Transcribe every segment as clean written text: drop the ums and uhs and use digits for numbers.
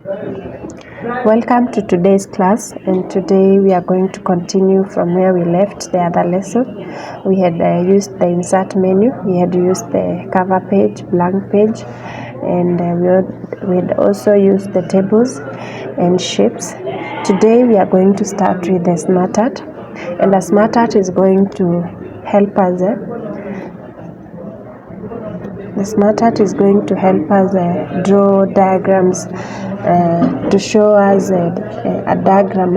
Welcome to today's class, and today we are going to continue from where we left the other lesson. We had used the insert menu, we had used the cover page, blank page, and we had also used the tables and shapes. Today we are going to start with the smart art, and the smart art is going to help us draw diagrams to show us a diagram.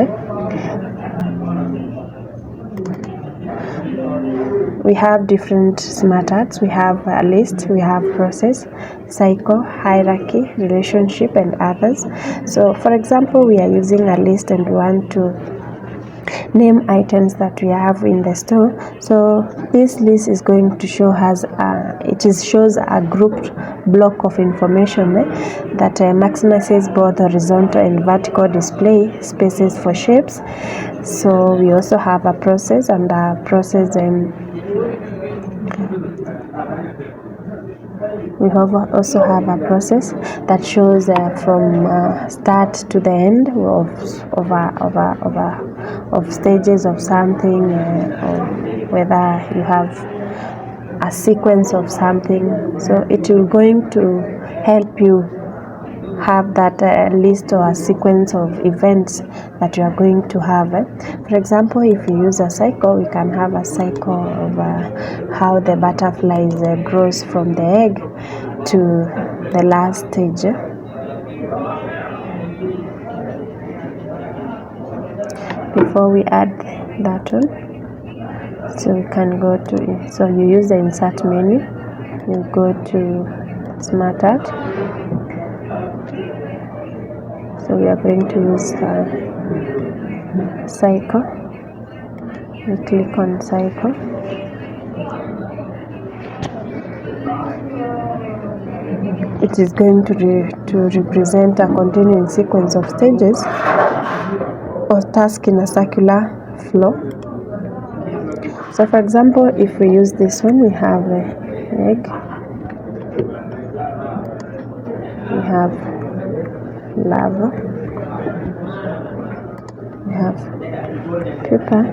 We have different smart arts. We have a list, we have process, cycle, hierarchy, relationship, and others. So for example, we are using a list and we want to name items that we have in the store. So this list is going to show us shows a grouped block of information that maximizes both horizontal and vertical display spaces for shapes. So we also have a process, and a process we also have a process that shows from start to the end of stages of something, or whether you have a sequence of something. So it will going to help you have that list or a sequence of events that you are going to have. For example, if you use a cycle, we can have a cycle of how the butterfly grows from the egg to the last stage. Before we add that one, so we can go to, so you use the insert menu, you go to smart art. So we are going to use cycle. We click on cycle. It is going to represent a continuing sequence of stages or task in a circular flow. So for example, if we use this one, we have egg, we have lava, we have paper,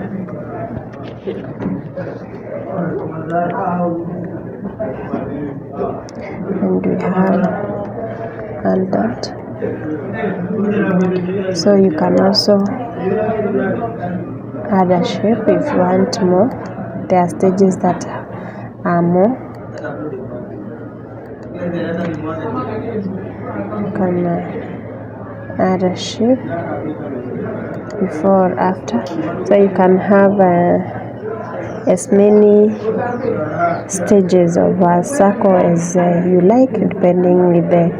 and we have adult. So you can also add a shape if you want more. There are stages that are more. You can add a shape before or after. So you can have as many stages of a circle as you like, depending with the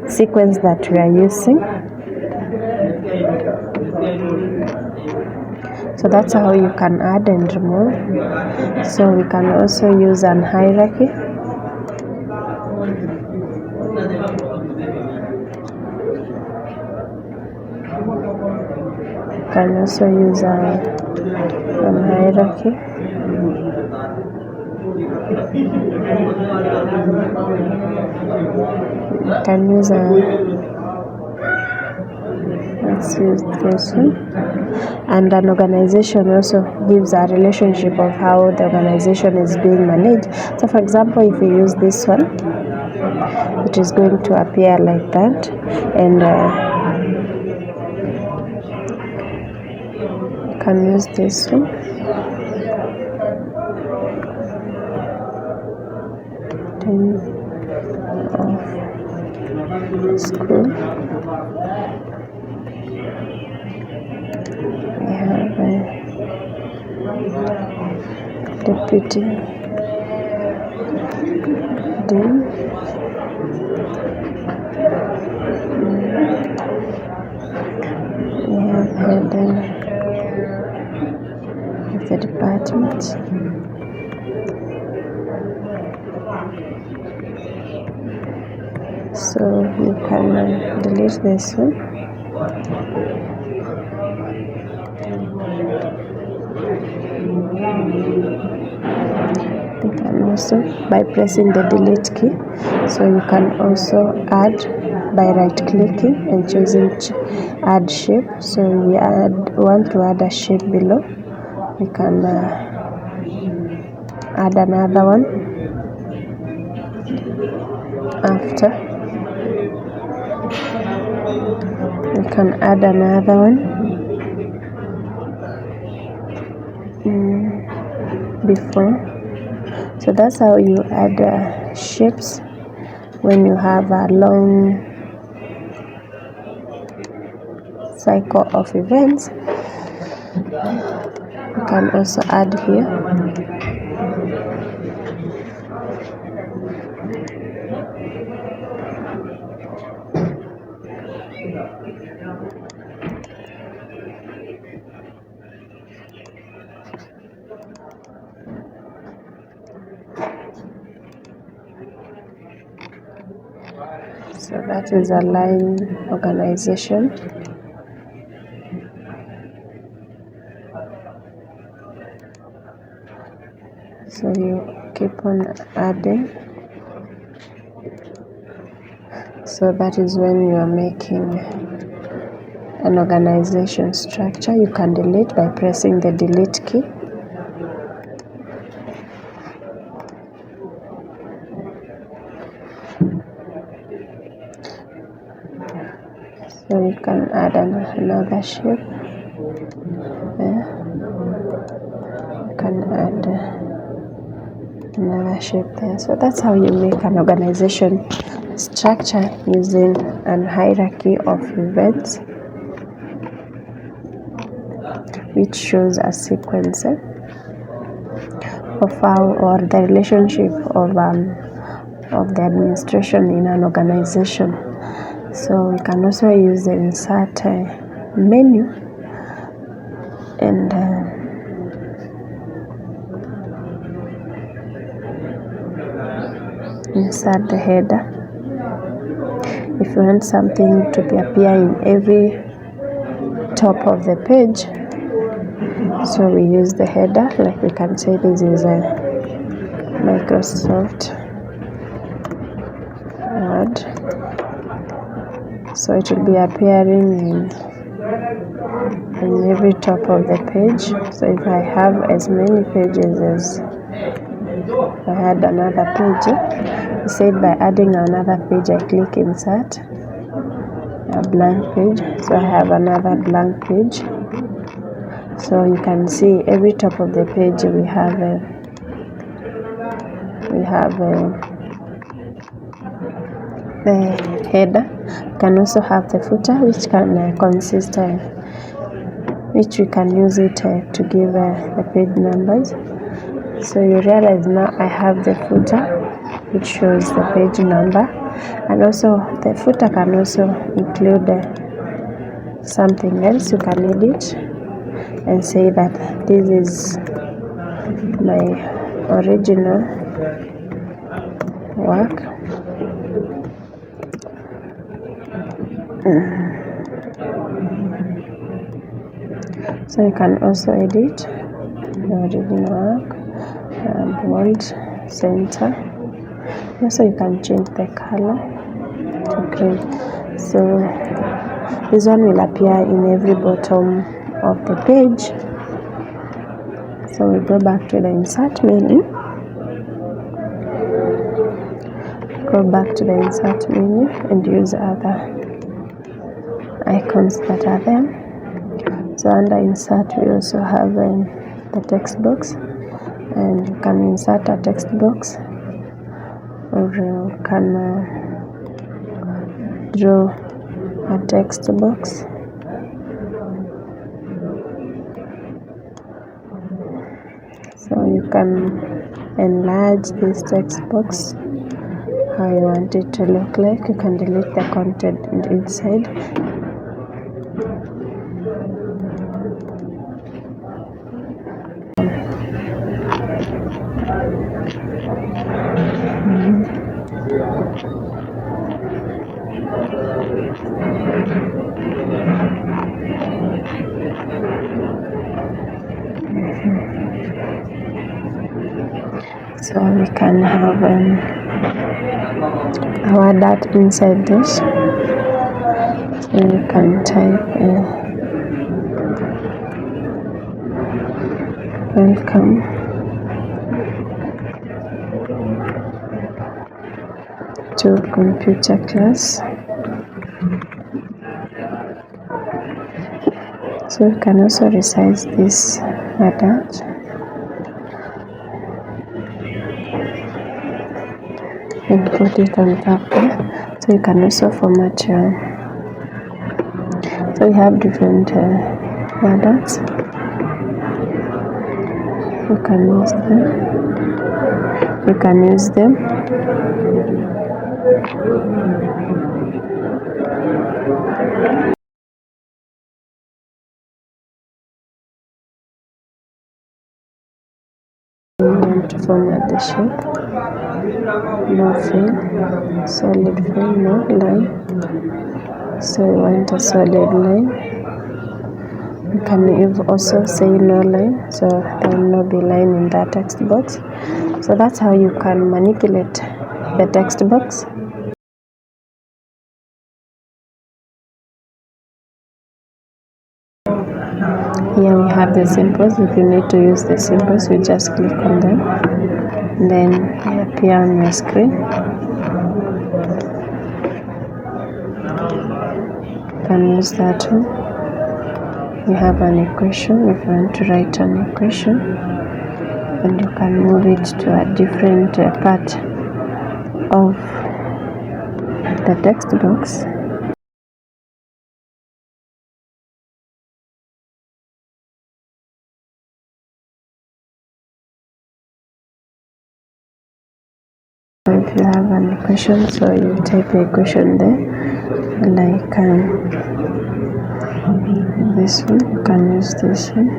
sequence that we are using. So that's how you can add and remove. So we can also use an hierarchy. You can also use an hierarchy. You can use let's use this one. And an organization also gives a relationship of how the organization is being managed. So for example, if we use this one, it is going to appear like that, and you can use this one. School. We have deputy dean. We have head of the department. So you can delete this one. also by pressing the delete key. So you can also add by right clicking and choosing add shape. So we want to add a shape below, we can add another one. After, we can add another one before. So that's how you add shapes when you have a long cycle of events. You can also add here. So that is a line organization. So you keep on adding. So that is when you are making an organization structure. You can delete by pressing the delete key. So you can add another shape. You can add another shape there. So that's how you make an organization structure using an hierarchy of events, which shows a sequence of how, or the relationship of the administration in an organization. So we can also use the insert menu and insert the header. If you want something to appear in every top of the page, so we use the header. Like we can say this is a Microsoft Word, so it will be appearing in every top of the page. So if I have as many pages as I had another page, it said by adding another page, I click insert a blank page, so I have another blank page. So you can see every top of the page we have the header. You can also have the footer, which can consist which we can use it to give the page numbers. So you realize now I have the footer, which shows the page number, and also the footer can also include something else. You can edit and say that this is my original work. So you can also edit the original work, bold, center. Also you can change the color to green. So this one will appear in every bottom of the page. So we go back to the insert menu. Go back to the insert menu and use other icons that are there. So under insert we also have the text box, and you can insert a text box, or you can draw a text box. So you can enlarge this text box how you want it to look like. You can delete the content inside. So we can have our data inside this. You can type welcome to computer class. So you can also resize this adult and put it on top there. So you can also format your, so we have different adults. You can use them. You can use them. You want to format the shape, no fill, solid fill, no line. So you want a solid line. You can also say no line, so there will not be line in that text box. So that's how you can manipulate the text box. Here we have the symbols. If you need to use the symbols, you just click on them, and then they appear on your screen. You can use that one. You have an equation. If you want to write an equation, and you can move it to a different part of the text box. If you have an equation, so you type the equation there, like this one. You can use this one,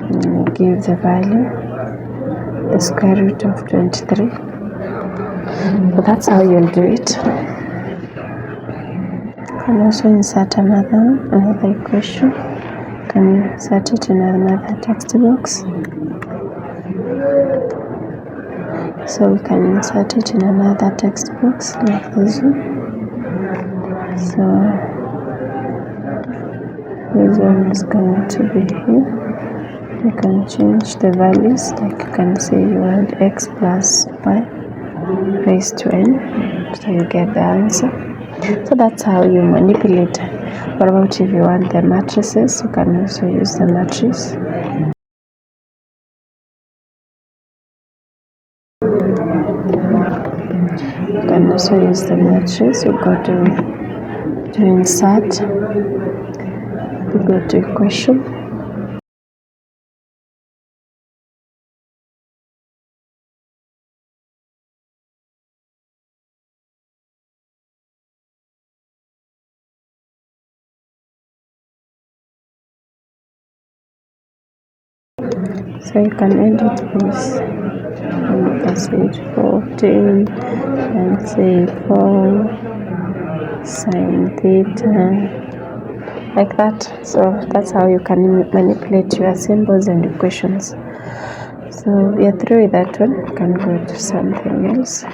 and you give the value, the square root of 23. So that's how you'll do it. You can also insert another equation. You can insert it in another text box. So we can insert it in another text box like this one. So this one is going to be here. You can change the values, like you can say you want x plus y raised to n, so you get the answer. So that's how you manipulate. What about if you want the matrices? You can also use the matrix. You can also use the matrix. You go to insert, you go to equation, so you can edit this. You can say 14 and say 4 sine theta, like that. So that's how you can manipulate your symbols and equations. So we are through with that one. You can go to something else.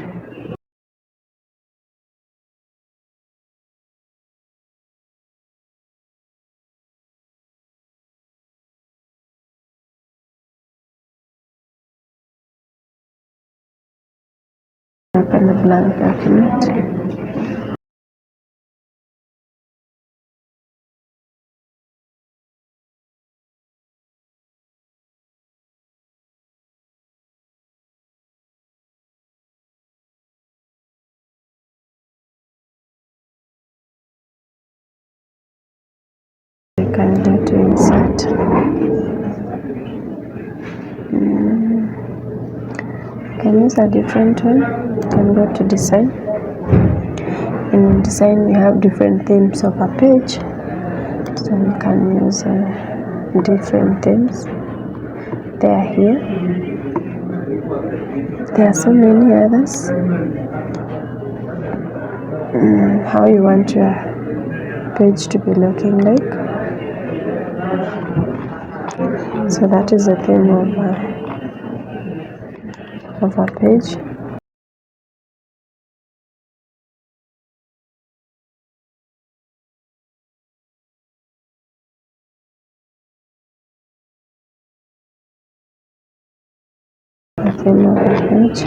Open the blank document. You can go to insert. You can use a different one. You can go to design. In design, we have different themes of a page, so you can use different themes. They are here. There are so many others. How you want your page to be looking like. So that is the theme of a page. theme of the page.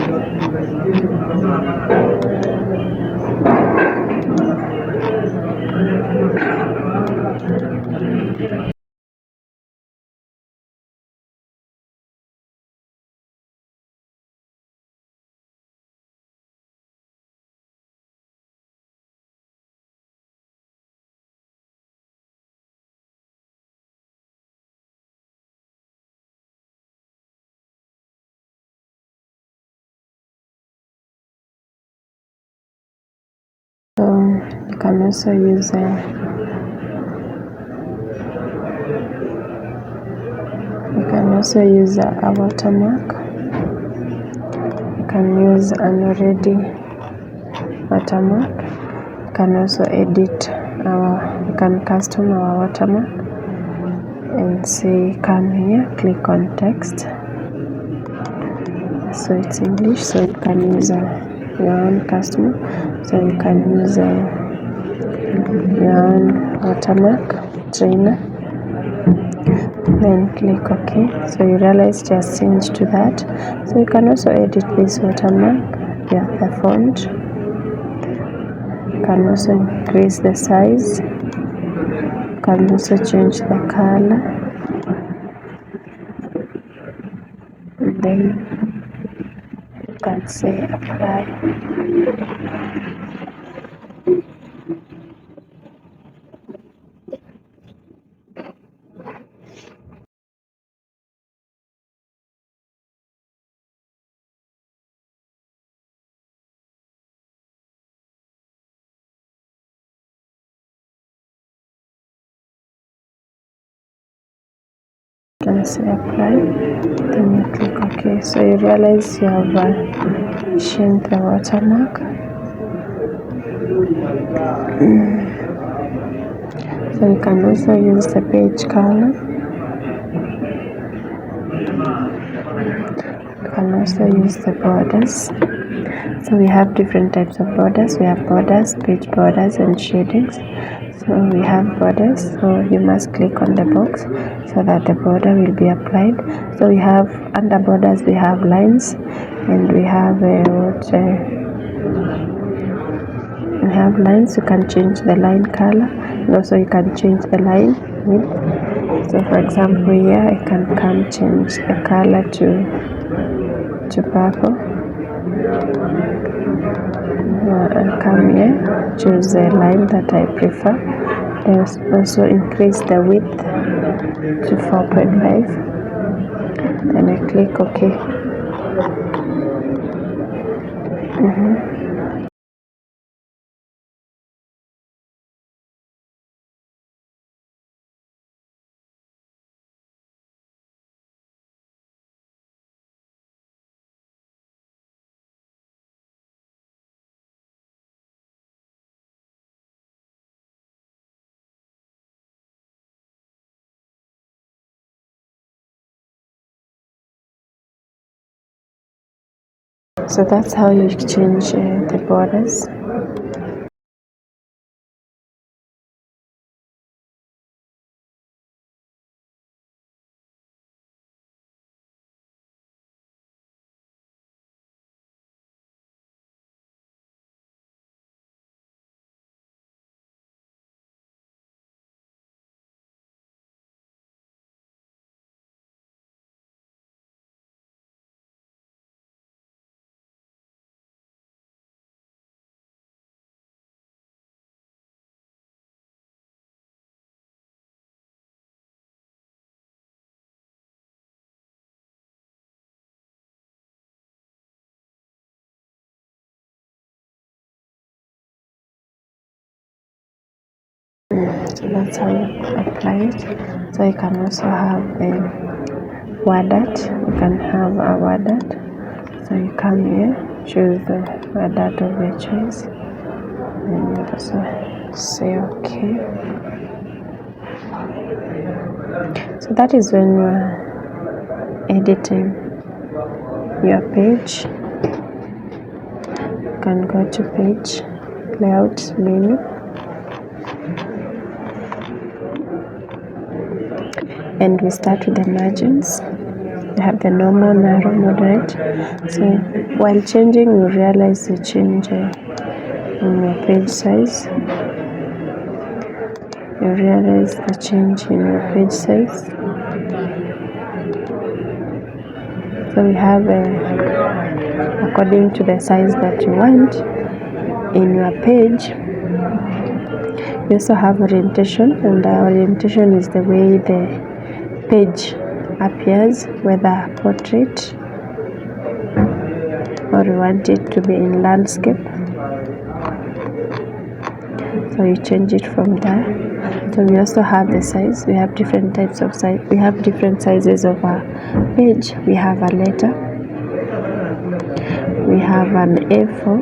So you can also use a watermark. You can use an already watermark. You can also edit you can custom our watermark and say come here, click on text. So it's English, so you can use your own custom. So you can use your own watermark trainer, then click OK. So you realize just change to that. So you can also edit this watermark, the font. You can also increase the size. You can also change the color, and then you can say apply. Can say apply, then you click OK. So you realize you have changed the watermark. So you can also use the page color. You can also use the borders. So we have different types of borders. We have borders, page borders, and shadings. So we have borders, so you must click on the box so that the border will be applied. So we have under borders, we have lines, and we have lines. You can change the line color, and also you can change the line width. So for example here I can come change the color to purple. And come here, choose the line that I prefer. Then also increase the width to 4.5. Then I click OK. So that's how you change the borders. So that's how you apply it. So you can also have a word art. You can have a word art. So you come here, choose the word art of your choice, and you also say OK. So that is when you are editing your page. You can go to page layout menu, and we start with the margins. You have the normal, narrow, moderate. So while changing, you realize the change in your page size. You realize the change in your page size. So we have according to the size that you want in your page. We also have orientation, and orientation is the way the page appears, whether portrait or you want it to be in landscape. So you change it from there. So we also have the size. We have different types of size. We have different sizes of our page. We have a letter. We have an A4,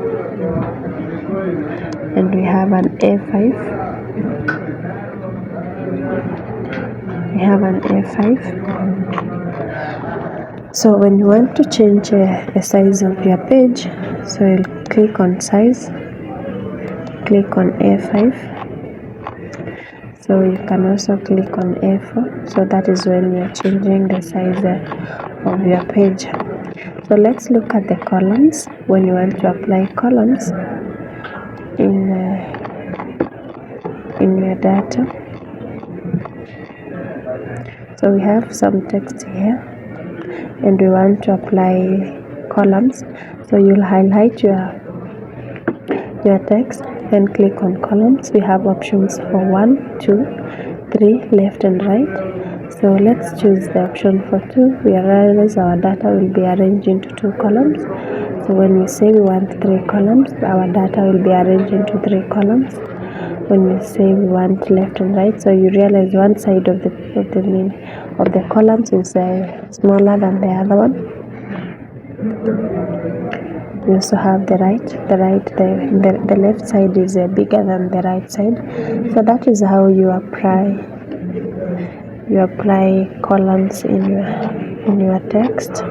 and we have an A5. We have an A5. So when you want to change the size of your page, so you'll click on size, click on A5. So you can also click on A4. So that is when you're changing the size of your page. So let's look at the columns. When you want to apply columns in your data. So we have some text here, and we want to apply columns. So you'll highlight your text and click on columns. We have options for 1, 2, 3, left and right. So let's choose the option for 2. We realize our data will be arranged into 2 columns. So when we say we want 3 columns, our data will be arranged into 3 columns. When we say we want left and right, so you realize one side of the columns is smaller than the other one. We also have the right. The left side is bigger than the right side. So that is how you apply columns in your text.